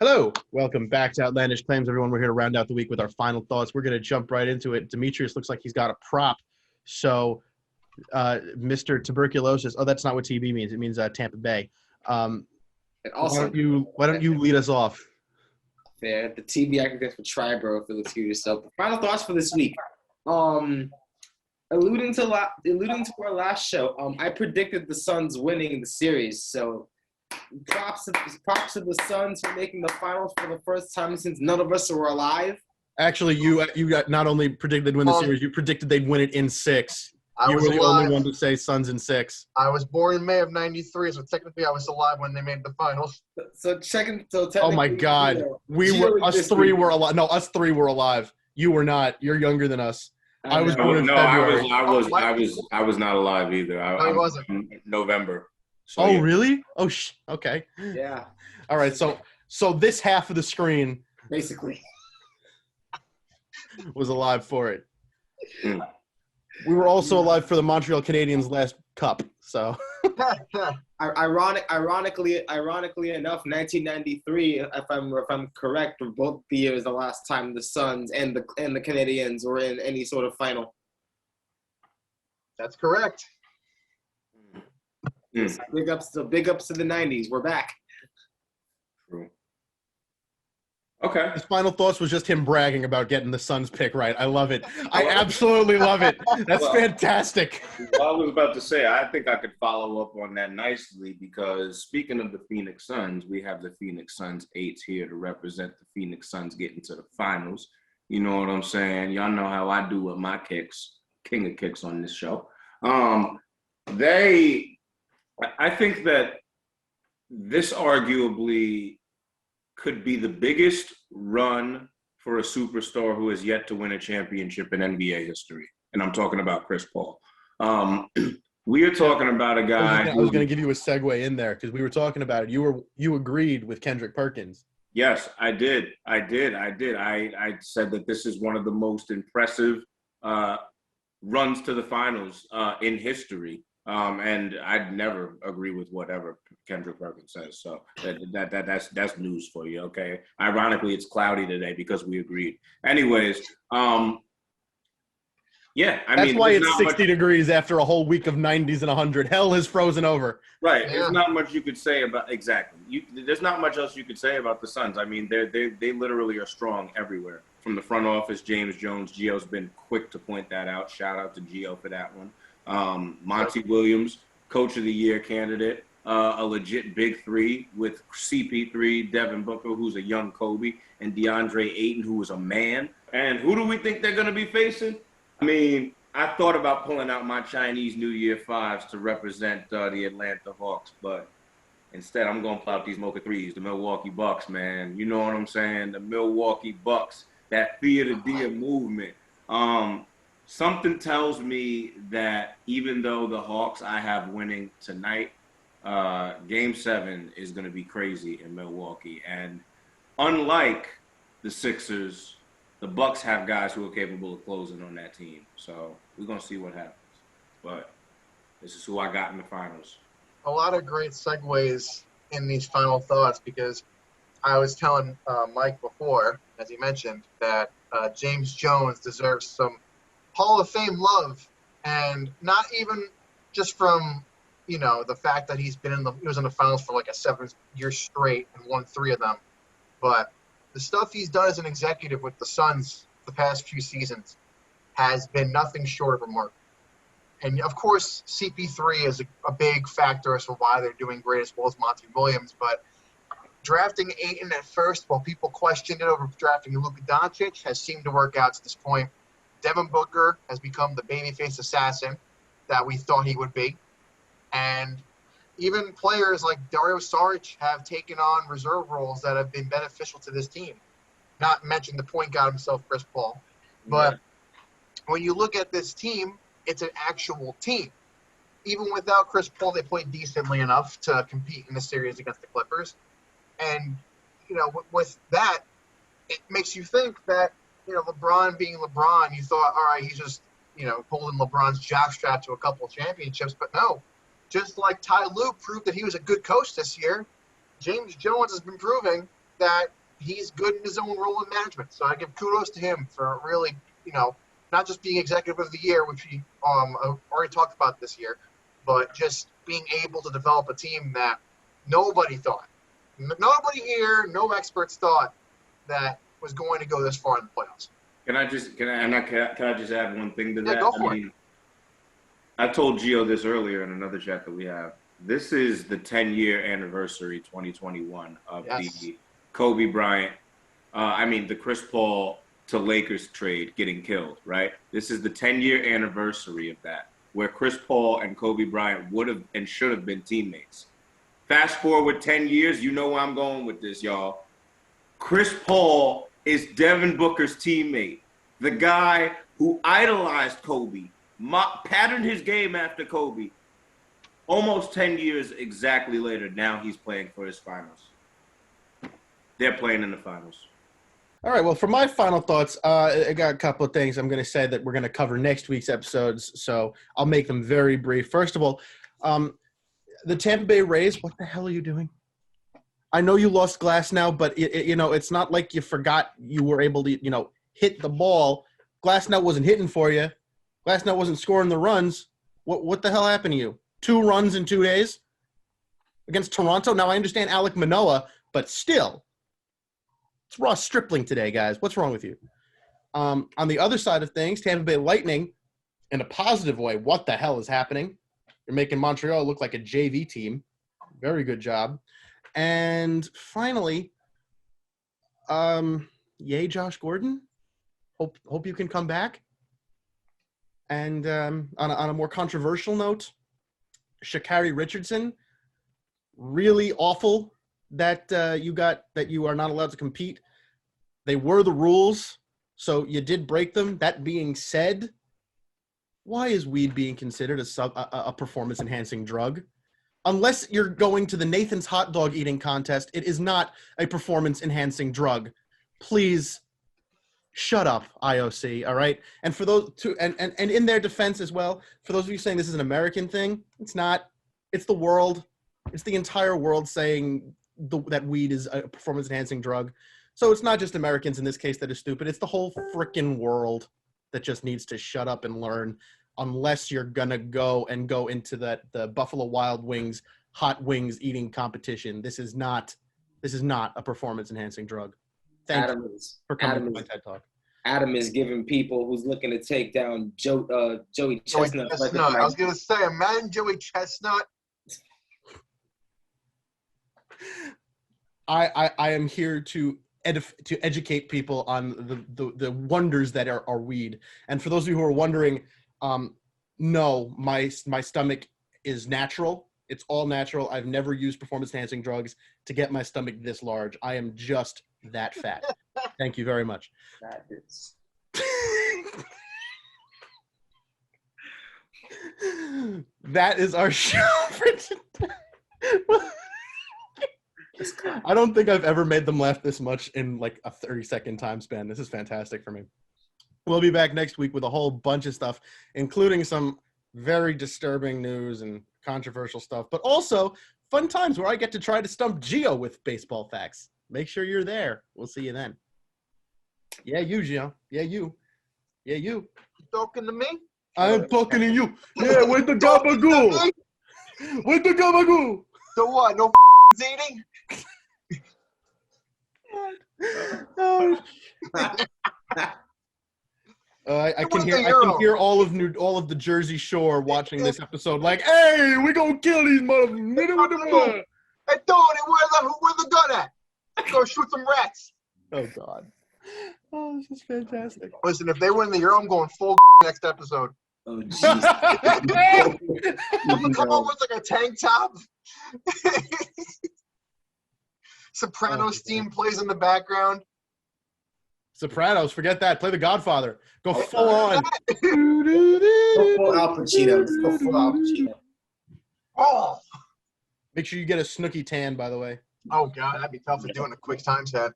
Hello, welcome back to Outlandish Claims, everyone. We're here to round out the week with our final thoughts. We're going to jump right into it. Demetrius looks like he's got a prop. So, Mr. Tuberculosis. Oh, that's not what TB means. It means Tampa Bay. And also, why don't you lead us off? the TB I can get for Tribro for the two. So, the final thoughts for this week. Alluding to our last show, I predicted the Suns winning the series. So, props to the Suns for making the finals for the first time since none of us were alive. Actually, you got not only predicted win the series, you predicted they'd win it in 6. You were the only one to say Suns in 6. I was born in May of '93, so technically I was alive when they made the finals. Oh my God, us three were alive. No, us three were alive. You were not. You're younger than us. I was born in February. I was not alive either. No, he wasn't. November. So, oh, yeah. Really? Oh, okay. Yeah. All right. So this half of the screen basically was alive for it. Mm. We were also alive for the Montreal Canadiens' last cup. So, ironically enough, 1993, if I'm correct, were both the years the last time the Suns and the Canadiens were in any sort of final. That's correct. So big ups to the 90s. We're back. True. Okay. His final thoughts was just him bragging about getting the Suns pick right. I love it. I absolutely love it. That's fantastic. Well, I was about to say, I think I could follow up on that nicely because speaking of the Phoenix Suns, we have the Phoenix Suns 8s here to represent the Phoenix Suns getting to the finals. You know what I'm saying? Y'all know how I do with my kicks, king of kicks on this show. I think that this arguably could be the biggest run for a superstar who has yet to win a championship in NBA history. And I'm talking about Chris Paul. We are talking about a guy. I was going to give you a segue in there because we were talking about it. You agreed with Kendrick Perkins. Yes, I did. I said that this is one of the most impressive runs to the finals in history. And I'd never agree with whatever Kendrick Perkins says. So that's news for you, okay? Ironically, it's cloudy today because we agreed. Anyways, yeah, That's why it's 60 degrees after a whole week of 90s and 100. Hell has frozen over. Right. Yeah. There's not much you could say about exactly. There's not much else you could say about the Suns. I mean, they literally are strong everywhere. From the front office, James Jones, Gio's been quick to point that out. Shout out to Gio for that one. Monty Williams, Coach of the Year candidate, a legit big three with CP3, Devin Booker, who's a young Kobe, and DeAndre Ayton, who is a man. And who do we think they're going to be facing? I mean, I thought about pulling out my Chinese New Year 5s to represent the Atlanta Hawks, but instead I'm going to pull out these Mocha 3s, the Milwaukee Bucks, man. You know what I'm saying? The Milwaukee Bucks, that Theater Dia movement. Something tells me that even though the Hawks I have winning tonight, Game 7 is going to be crazy in Milwaukee. And unlike the Sixers, the Bucks have guys who are capable of closing on that team. So we're going to see what happens. But this is who I got in the finals. A lot of great segues in these final thoughts because I was telling Mike before, as he mentioned, that James Jones deserves some Hall of Fame love, and not even just from, the fact that he was in the finals for like a 7 years straight and won 3 of them, but the stuff he's done as an executive with the Suns the past few seasons has been nothing short of remarkable. And of course, CP3 is a big factor as to why they're doing great as well as Monty Williams, but drafting Ayton at first while people questioned it over drafting Luka Doncic has seemed to work out to this point. Devin Booker has become the babyface assassin that we thought he would be. And even players like Dario Saric have taken on reserve roles that have been beneficial to this team. Not mention the point guard himself, Chris Paul. But when you look at this team, it's an actual team. Even without Chris Paul, they played decently enough to compete in the series against the Clippers. And, with that, it makes you think that, LeBron being LeBron, you thought, all right, he's just, holding LeBron's jockstrap to a couple of championships. But no, just like Ty Lue proved that he was a good coach this year, James Jones has been proving that he's good in his own role in management. So I give kudos to him for really, not just being executive of the year, which we already talked about this year, but just being able to develop a team that nobody thought. Nobody here, no experts thought that was going to go this far in the playoffs. Can I just add one thing to that? Yeah, go for it. I told Gio this earlier in another chat that we have. This is the 10-year anniversary, 2021, of the Kobe Bryant, the Chris Paul to Lakers trade getting killed, right? This is the 10-year anniversary of that, where Chris Paul and Kobe Bryant would have and should have been teammates. Fast forward 10 years, you know where I'm going with this, y'all. Chris Paul is Devin Booker's teammate, the guy who idolized Kobe, patterned his game after Kobe. Almost 10 years exactly later, now he's playing for his finals. They're playing in the finals. All right, well, for my final thoughts, I got a couple of things I'm going to say that we're going to cover next week's episodes, so I'll make them very brief. First of all, the Tampa Bay Rays, what the hell are you doing? I know you lost Glasnow, but it's not like you forgot you were able to, hit the ball. Glasnow wasn't hitting for you. Glasnow wasn't scoring the runs. What the hell happened to you? 2 runs in 2 days against Toronto? Now, I understand Alek Manoah, but still. It's Ross Stripling today, guys. What's wrong with you? On the other side of things, Tampa Bay Lightning, in a positive way, what the hell is happening? You're making Montreal look like a JV team. Very good job. And finally, yay, Josh Gordon. Hope you can come back. And on a more controversial note, Sha'Carri Richardson, really awful that you are not allowed to compete. They were the rules, so you did break them. That being said, why is weed being considered a performance-enhancing drug? Unless you're going to the Nathan's hot dog eating contest, it is not a performance-enhancing drug. Please shut up, IOC, all right? And for those two, and in their defense as well, for those of you saying this is an American thing, it's not. It's the world. It's the entire world saying that weed is a performance-enhancing drug. So it's not just Americans in this case that are stupid. It's the whole frickin' world that just needs to shut up and learn, unless you're going to go into the Buffalo Wild Wings hot wings eating competition. This is not a performance-enhancing drug. Thank you for coming to my TED Talk. Adam is giving people who's looking to take down Joey Chestnut. I was going to say, imagine Joey Chestnut. I am here to educate people on the wonders that are weed. And for those of you who are wondering, no, my stomach is natural. It's all natural. I've never used performance-enhancing drugs to get my stomach this large. I am just that fat. Thank you very much. That is. That is our show for today. I don't think I've ever made them laugh this much in like a 30-second time span. This is fantastic for me. We'll be back next week with a whole bunch of stuff, including some very disturbing news and controversial stuff, but also fun times where I get to try to stump Gio with baseball facts. Make sure you're there. We'll see you then. Yeah, you, Gio. Yeah, you. Yeah, you. You talking to me? I am talking to you. Yeah, with the gabagoo. With the gabagoo. So what? No eating? I can hear all of the Jersey Shore watching this episode like, hey, we gonna kill these motherfuckers. Hey, Tony, where's the gun at? Go shoot some rats. Oh, God. Oh, this is fantastic. Listen, if they win the Euro, I'm going full next episode. Oh, jeez. I'm gonna come up with like a tank top. Sopranos theme plays in the background. Sopranos, forget that. Play The Godfather. Go full on. Go full Al Pacino. Go full Al Pacino. Oh. Make sure you get a Snooki tan, by the way. Oh, God, that'd be tough to do in a quick time set.